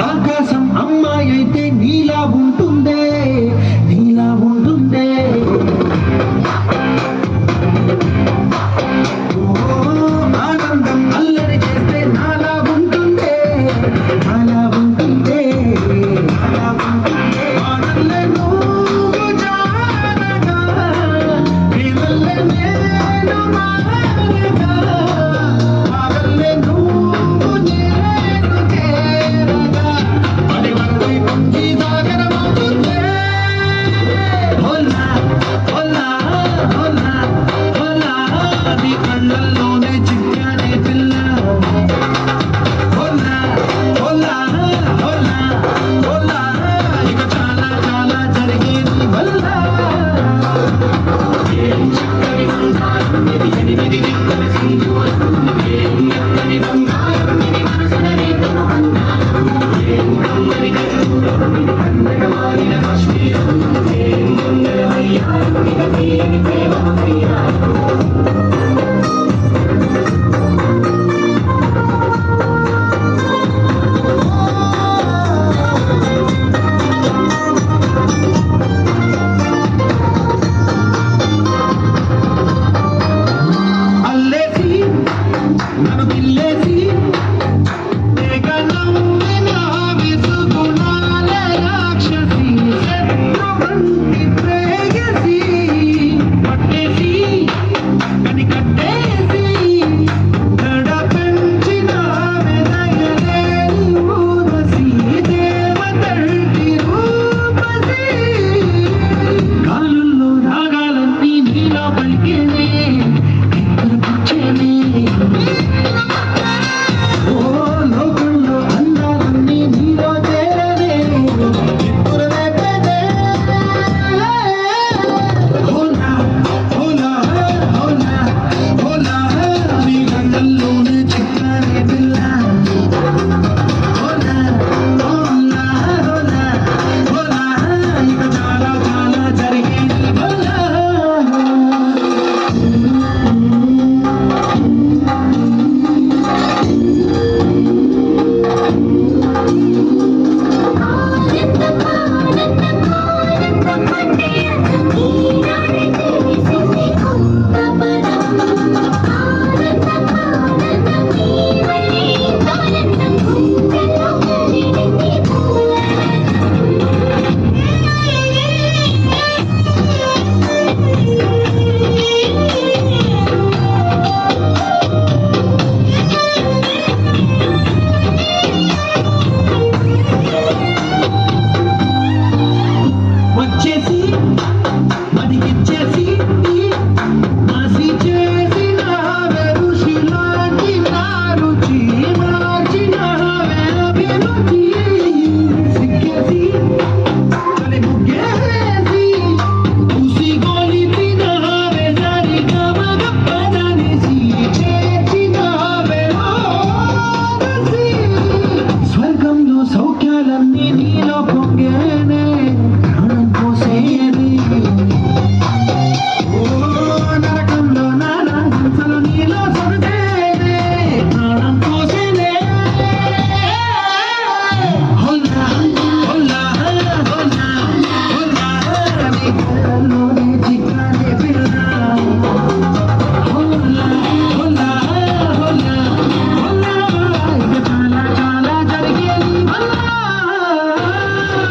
ఆకాశం అమ్మాయి అయితే నీలా ఉంటుందే, నీలా ఉంటుందే. ఆనందం అల్లరి చేస్తే నాలా ఉంటుందే, నాలా ఉంటుందే, నాలా ఉంటుందే. ఆనందలే నువ్వు జానగా, ప్రేమల్లే నేను మారగా, ఆగల్లే నువ్వు నేను చేరగా, అది వరదై పొంగి సాగరమవుతుందే. హోలా హోలా హోలా హోలా, నీ కళ్ళల్లోనే చిక్కానే పిల్ల. హోలా హోలా హోలా హోలా, ఇక చాలా చాలా జరిగేది వల్ల. ఏం చక్కని బంగారం ఇది, ఎనిమిది దిక్కుల సింధు.